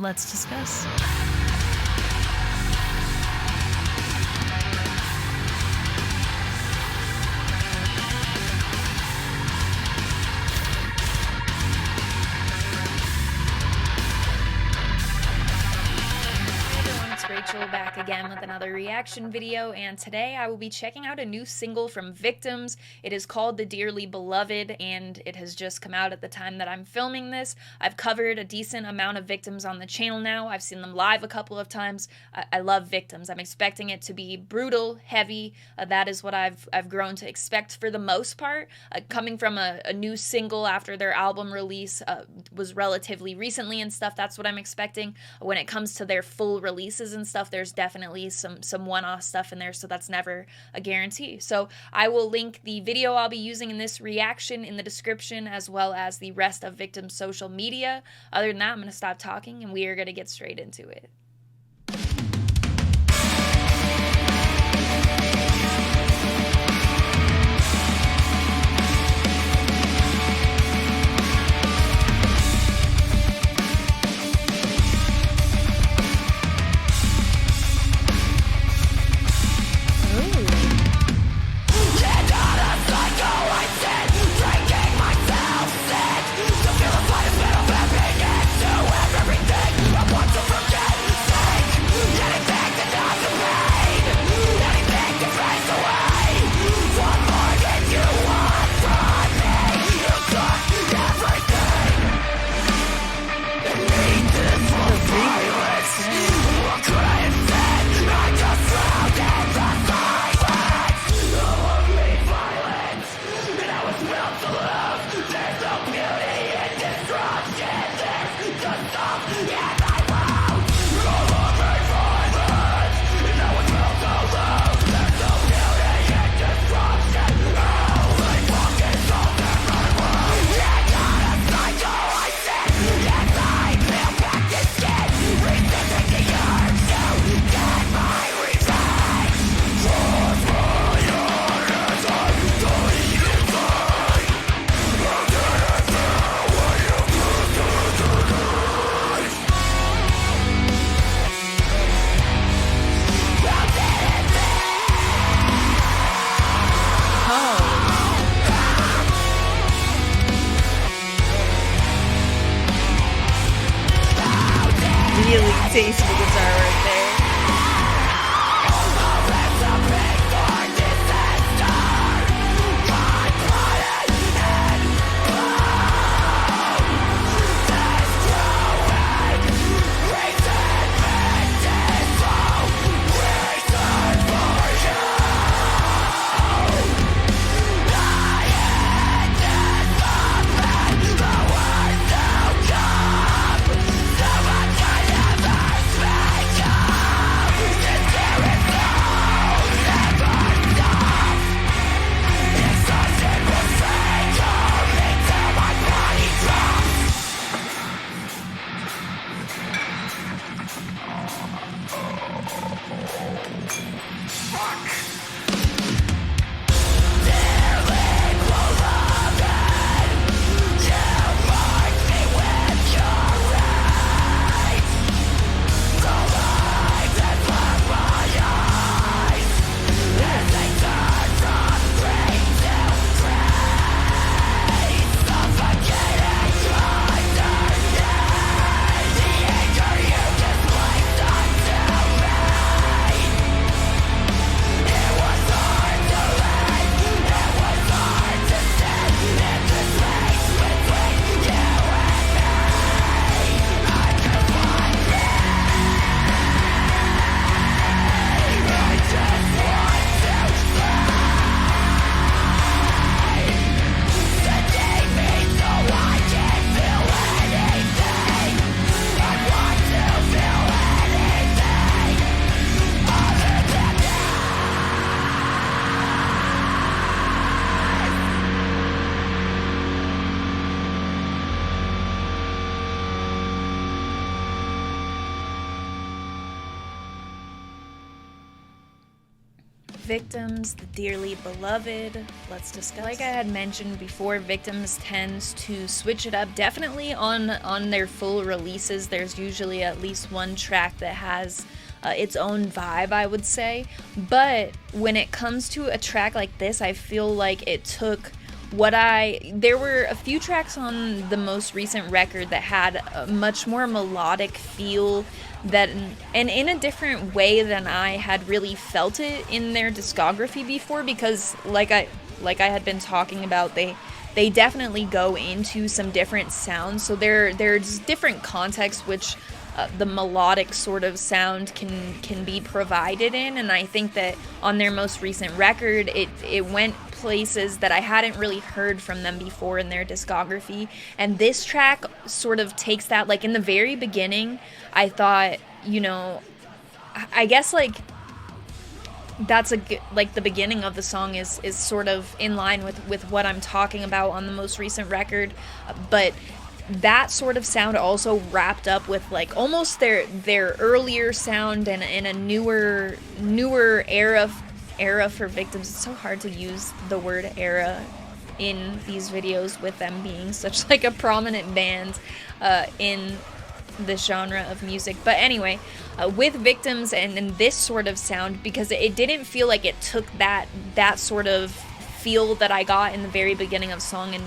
Let's discuss. Rachel back again with another reaction video, and today I will be checking out a new single from Victims. It is called The Dearly Beloved, and it has just come out at the time that I'm filming this. I've covered a decent amount of Victims on the channel now. I've seen them live a couple of times. I love Victims. I'm expecting it to be brutal, heavy. That is what I've grown to expect for the most part. Coming from a new single after their album release was relatively recently and stuff, that's what I'm expecting. When it comes to their full releases and stuff, there's definitely some one-off stuff in there, so that's never a guarantee. So I will link the video I'll be using in this reaction in the description, as well as the rest of Victim's social media. Other than that, I'm going to stop talking and we are going to get straight into it. Really tasteful guitar right there. Victims, the Dearly Beloved, let's discuss. Like I had mentioned before, Victims tends to switch it up. Definitely on their full releases, there's usually at least one track that has its own vibe, I would say. But when it comes to a track like this, I feel like it took there were a few tracks on the most recent record that had a much more melodic feel and in a different way than I had really felt it in their discography before, because like I had been talking about, they definitely go into some different sounds. So there's different contexts which the melodic sort of sound can be provided in, and I think that on their most recent record it went places that I hadn't really heard from them before in their discography. And this track sort of takes that. Like in the very beginning, I thought, I guess like that's like the beginning of the song is sort of in line with what I'm talking about on the most recent record, but that sort of sound also wrapped up with like almost their earlier sound and in a newer era for Victims. It's so hard to use the word era in these videos with them being such like a prominent band in the genre of music. But anyway, with Victims and this sort of sound, because it didn't feel like it took that sort of feel that I got in the very beginning of the song and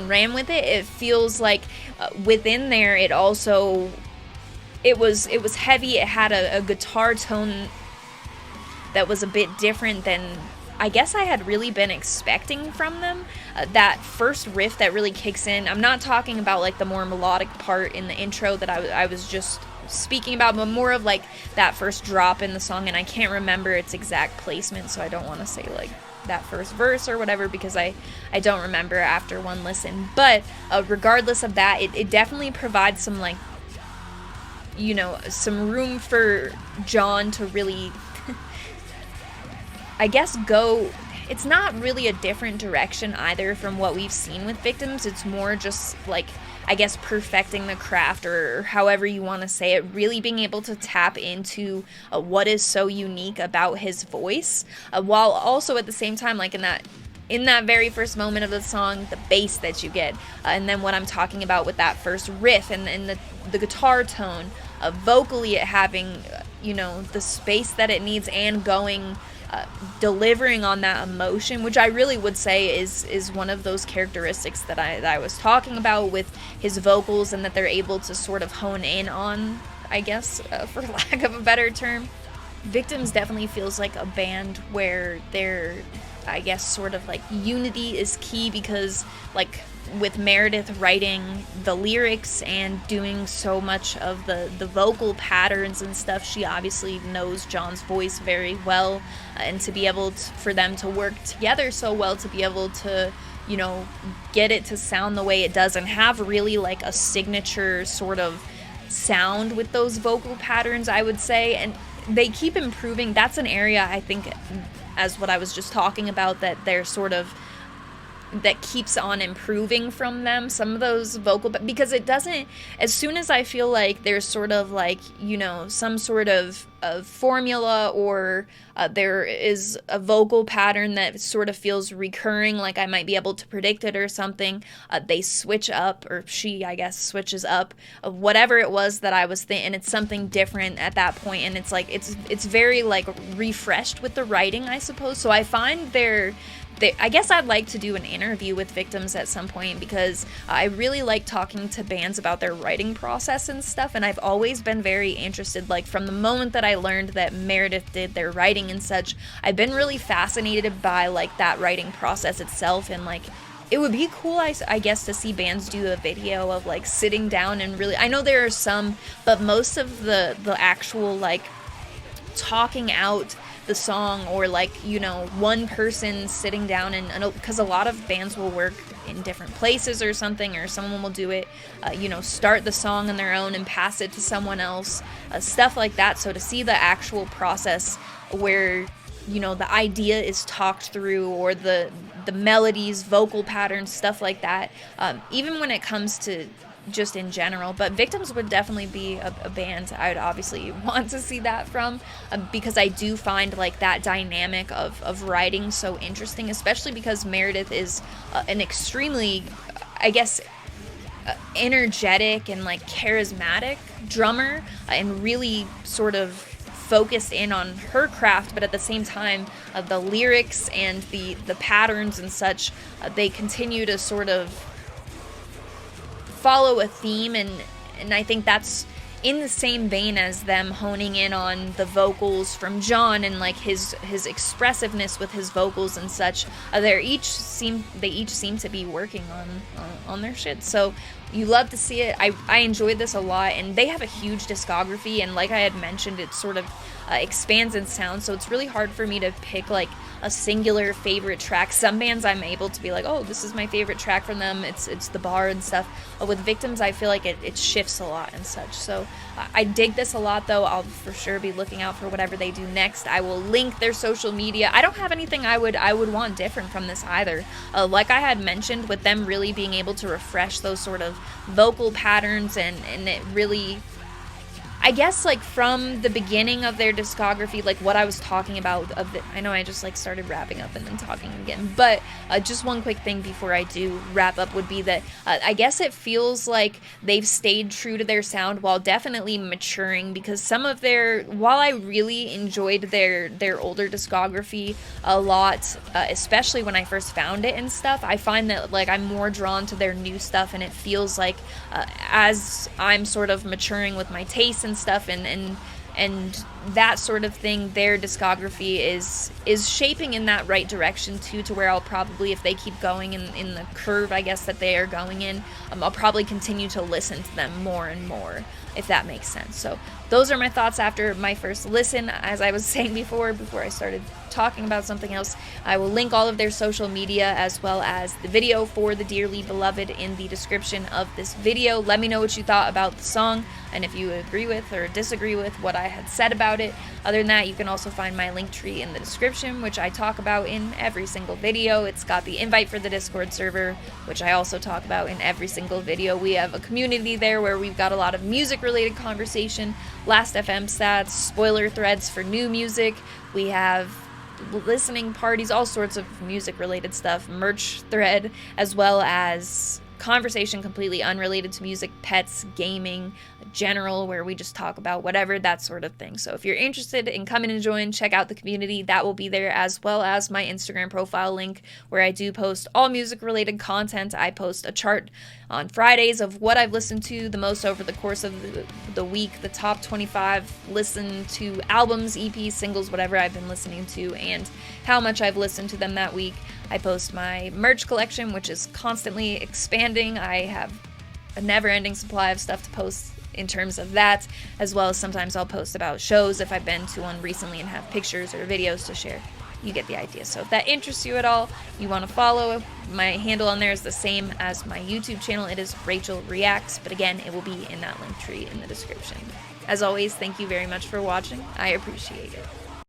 ran with it. It feels like within there it was heavy. It had a guitar tone that was a bit different than I guess I had really been expecting from them. That first riff that really kicks in, I'm not talking about like the more melodic part in the intro that I was just speaking about, but more of like that first drop in the song, and I can't remember its exact placement, so I don't want to say like that first verse or whatever, because I don't remember after one listen. But regardless of that, it definitely provides some like, some room for John to really I guess it's not really a different direction either from what we've seen with Victims. It's more just like, I guess, perfecting the craft, or however you want to say it, really being able to tap into what is so unique about his voice, while also at the same time, like in that very first moment of the song, the bass that you get, and then what I'm talking about with that first riff and the guitar tone, vocally it having, the space that it needs and going, delivering on that emotion, which I really would say is one of those characteristics that I was talking about with his vocals, and that they're able to sort of hone in on, I guess, for lack of a better term. Victims definitely feels like a band where I guess sort of like unity is key, because like with Meredith writing the lyrics and doing so much of the vocal patterns and stuff, she obviously knows John's voice very well, and to be able for them to work together so well, to be able to get it to sound the way it does and have really like a signature sort of sound with those vocal patterns, I would say. And they keep improving. That's an area, I think, as what I was just talking about, that they're sort of, that keeps on improving from them, some of those vocal, because it doesn't, as soon as I feel like there's sort of like, some sort of formula, or there is a vocal pattern that sort of feels recurring, like I might be able to predict it or something, they switch up, or she, I guess, switches up of whatever it was that I was thinking, and it's something different at that point, and it's like, it's very like refreshed with the writing, I suppose. So I find I guess I'd like to do an interview with Victims at some point, because I really like talking to bands about their writing process and stuff, and I've always been very interested, like from the moment that I learned that Meredith did their writing and such, I've been really fascinated by like that writing process itself, and like it would be cool, I guess, to see bands do a video of like sitting down and really, I know there are some, but most of the actual like talking out the song, or like one person sitting down and because a lot of bands will work in different places or something, or someone will do it start the song on their own and pass it to someone else, stuff like that. So to see the actual process where the idea is talked through, or the melodies, vocal patterns, stuff like that, even when it comes to just in general. But Victims would definitely be a band I would obviously want to see that from, because I do find like that dynamic of writing so interesting, especially because Meredith is an extremely, I guess, energetic and like charismatic drummer, and really sort of focused in on her craft, but at the same time the lyrics and the patterns and such, they continue to sort of follow a theme, and I think that's in the same vein as them honing in on the vocals from John and like his expressiveness with his vocals and such. They each seem to be working on their shit. So you love to see it. I enjoyed this a lot, and they have a huge discography, and like I had mentioned, it sort of expands in sound, so it's really hard for me to pick like a singular favorite track. Some bands I'm able to be like, oh, this is my favorite track from them, it's the bar and stuff. With Victims, I feel like it shifts a lot and such. So I dig this a lot, though. I'll for sure be looking out for whatever they do next. I will link their social media. I don't have anything I would want different from this either. Like I had mentioned, with them really being able to refresh those sort of vocal patterns, and it really, I guess, like from the beginning of their discography, like what I was talking about, I know I just like started wrapping up and then talking again, but just one quick thing before I do wrap up would be that I guess it feels like they've stayed true to their sound while definitely maturing, because some of while I really enjoyed their older discography a lot, especially when I first found it and stuff, I find that like I'm more drawn to their new stuff, and it feels like as I'm sort of maturing with my tastes and stuff and that sort of thing, their discography is shaping in that right direction too, to where I'll probably, if they keep going in the curve I guess that they are going in, I'll probably continue to listen to them more and more, if that makes sense. So those are my thoughts after my first listen. As I was saying before I started talking about something else, I will link all of their social media as well as the video for the Dearly Beloved in the description of this video. Let me know what you thought about the song, and if you agree with or disagree with what I had said about it. Other than that, you can also find my link tree in the description, which I talk about in every single video. It's got the invite for the Discord server, which I also talk about in every single video. We have a community there where we've got a lot of music related conversation, Last FM stats, spoiler threads for new music. We have listening parties, all sorts of music related stuff, merch thread, as well as conversation completely unrelated to music, pets, gaming, general, where we just talk about whatever, that sort of thing. So if you're interested in coming and join, check out the community. That will be there, as well as my Instagram profile link, where I do post all music related content. I post a chart on Fridays of what I've listened to the most over the course of the week, the top 25 listened to albums, EPs, singles, whatever I've been listening to, and how much I've listened to them that week. I post my merch collection, which is constantly expanding. I have a never-ending supply of stuff to post in terms of that, as well as sometimes I'll post about shows if I've been to one recently and have pictures or videos to share. You get the idea. So if that interests you at all, you want to follow, my handle on there is the same as my YouTube channel. It is Rachel Reacts, but again, it will be in that link tree in the description. As always, thank you very much for watching. I appreciate it.